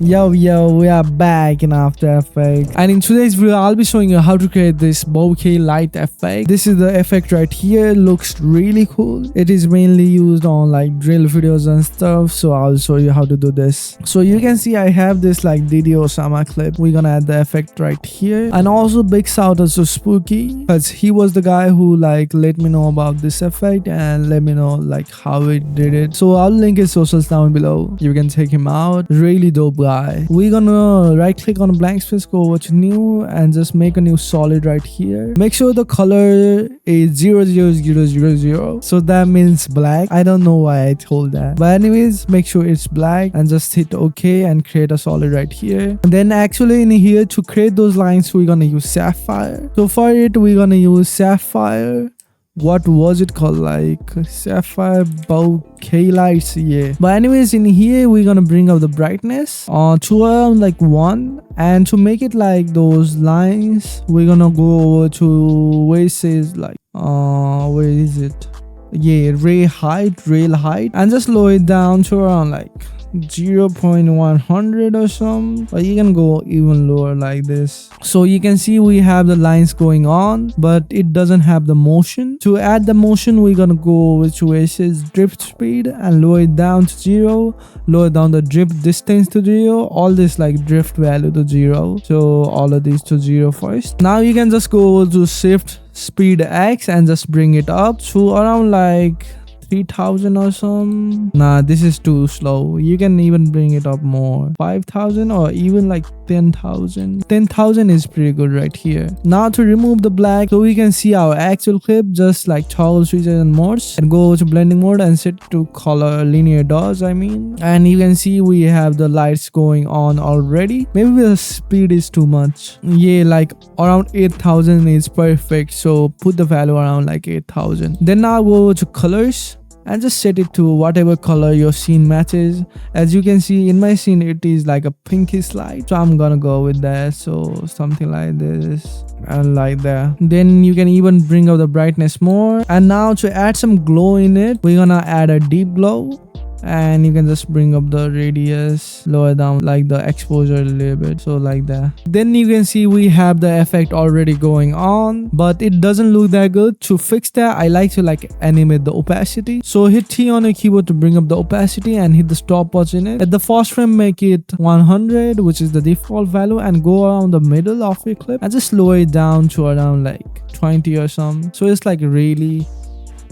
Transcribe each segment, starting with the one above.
Yo, we are back in After Effects, and in today's video I'll be showing you how to create this bokeh light effect. This is the effect right here. It looks really cool. It is mainly used on like drill videos and stuff, so I'll show you how to do this. So you can see I have this like Didi Osama clip. We're gonna add the effect right here, and also big shout out to Spooky, because he was the guy who like let me know about this effect and let me know like how it did it. So I'll link his socials down below. You can check him out. Really dope guy. We're gonna right click on a blank space, go over to new and just make a new solid right here. Make sure the color is 00000, so that means black. I don't know why I told that, but anyways, make sure it's black and just hit OK and create a solid right here. And then actually in here to create those lines we're gonna use sapphire. So for it we're gonna use sapphire. What was it called? Like sapphire bokeh lights, yeah. But anyways, in here we're gonna bring up the brightness to around like 1, and to make it like those lines we're gonna go over to where it says like where is it, yeah, rail height, and just lower it down to around like 0.100 or some, but you can go even lower like this. So you can see we have the lines going on, but it doesn't have the motion. To add the motion we're gonna go with where it says drift speed and lower it down to 0, lower down the drift distance to 0, all this like drift value to 0, so all of these to 0 first. Now you can just go over to shift speed X and just bring it up to around like 3000 or some. Nah, this is too slow. You can even bring it up more, 5000 or even like 10,000. 10,000 is pretty good right here. Now to remove the black, so we can see our actual clip, just like toggle switches and modes and go to blending mode and set to color linear dots, and you can see we have the lights going on already. Maybe the speed is too much, yeah, like around 8000 is perfect, so put the value around like 8000. Then now go to colors and just set it to whatever color your scene matches. As you can see in my scene it is like a pinkish light, so I'm gonna go with that, so something like this and like that. Then you can even bring up the brightness more, and now to add some glow in it we're gonna add a deep glow, and you can just bring up the radius, lower down like the exposure a little bit, so like that. Then you can see we have the effect already going on, but it doesn't look that good. To fix that I like to like animate the opacity, so hit T on your keyboard to bring up the opacity and hit the stopwatch in it. At the first frame make it 100, which is the default value, and go around the middle of your clip and just lower it down to around like 20 or something, so it's like really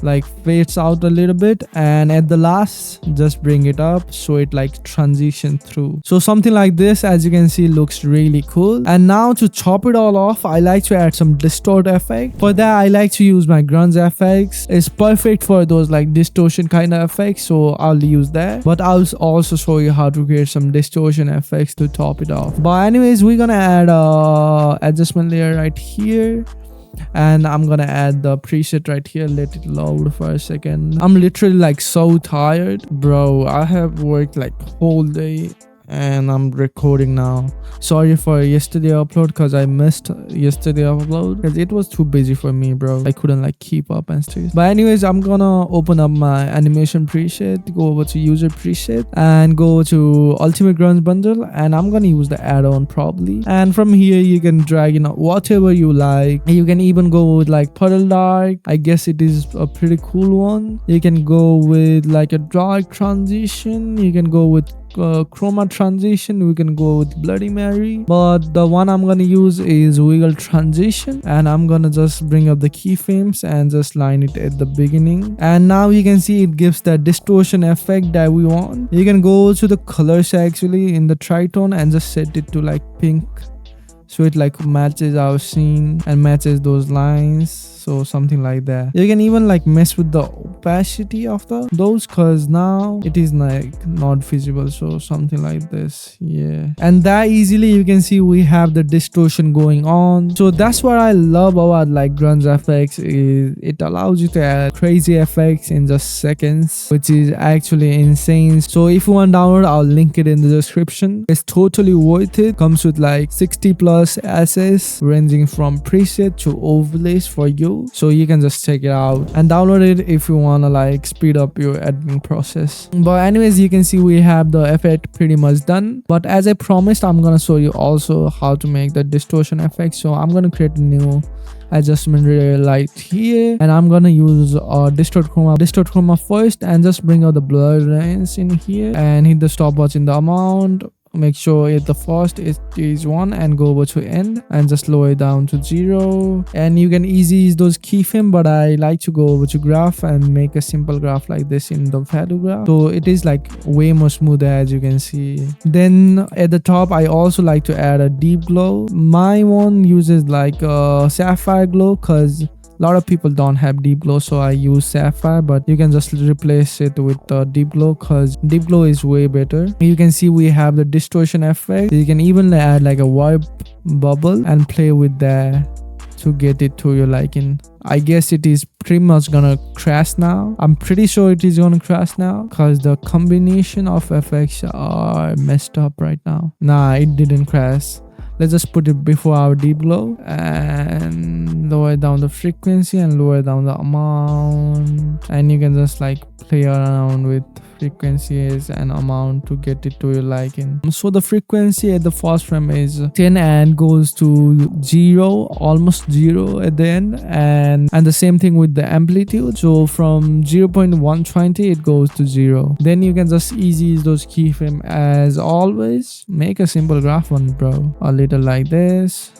like fades out a little bit, and at the last just bring it up so it like transition through, so something like this. As you can see looks really cool. And now to chop it all off I like to add some distort effect. For that I like to use my grunge effects. It's perfect for those like distortion kind of effects, so I'll use that, but I'll also show you how to create some distortion effects to top it off. But anyways, we're gonna add a adjustment layer right here, and I'm gonna add the preset right here. Let it load for a second. I'm literally like so tired, bro. I have worked like whole day and I'm recording now. Sorry for yesterday upload, because I missed yesterday upload because it was too busy for me, bro. I couldn't like keep up and stuff. But anyways, I'm gonna open up my animation preset, go over to user preset and go to ultimate grunge bundle, and I'm gonna use the add-on probably, and from here you can drag in whatever you like. You can even go with like puddle dark. I guess it is a pretty cool one. You can go with like a dark transition, you can go with chroma transition, we can go with Bloody Mary, but the one I'm gonna use is wiggle transition, and I'm gonna just bring up the keyframes and just line it at the beginning. And now you can see it gives that distortion effect that we want. You can go to the colors actually in the tritone and just set it to like pink, so it like matches our scene and matches those lines, so something like that. You can even like mess with the opacity of those, cause now it is like not visible, so something like this, yeah. And that easily you can see we have the distortion going on. So that's what I love about like grunge effects, is it allows you to add crazy effects in just seconds, which is actually insane. So if you want to download, I'll link it in the description. It's totally worth it. Comes with like 60+ assets ranging from preset to overlays for you. too, so you can just check it out and download it if you want to like speed up your editing process. But anyways, you can see we have the effect pretty much done. But as I promised, I'm gonna show you also how to make the distortion effect. So I'm gonna create a new adjustment layer light here, and I'm gonna use distort chroma first, and just bring out the blur lines in here and hit the stopwatch in the amount. Make sure at the first it is 1 and go over to end and just lower it down to 0. And you can easily use those keyframe, but I like to go over to graph and make a simple graph like this in the shadow graph, so it is like way more smoother, as you can see. Then at the top I also like to add a deep glow. My one uses like a sapphire glow because a lot of people don't have deep glow, so I use sapphire, but you can just replace it with deep glow because deep glow is way better. You can see we have the distortion effect. You can even add like a warp bubble and play with that to get it to your liking. I guess it is pretty much gonna crash now. I'm pretty sure it is gonna crash now because the combination of effects are messed up right now. Nah, it didn't crash. Let's just put it before our deep glow and lower down the frequency and lower down the amount, and you can just like play around with frequencies and amount to get it to your liking. So the frequency at the first frame is 10 and goes to 0, almost 0 at the end, and the same thing with the amplitude. So from 0.120 it goes to 0. Then you can just easy use those keyframe. As always, make a simple graph one, bro. A little like this,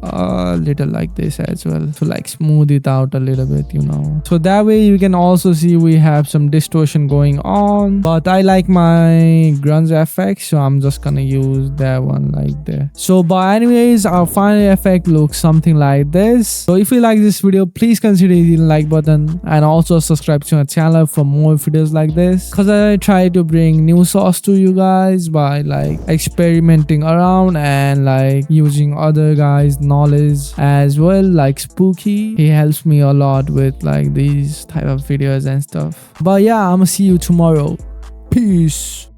a little like this as well, to like smooth it out a little bit, you know. So that way you can also see we have some distortion going on, but I like my grunge effect, so I'm just gonna use that one like that. So but anyways, our final effect looks something like this. So if you like this video, please consider hitting the like button and also subscribe to my channel for more videos like this, because I try to bring new sauce to you guys by like experimenting around and like using other guys' knowledge as well, like Spooky. He helps me a lot with like these type of videos and stuff. But yeah, I'm gonna see you tomorrow. Peace.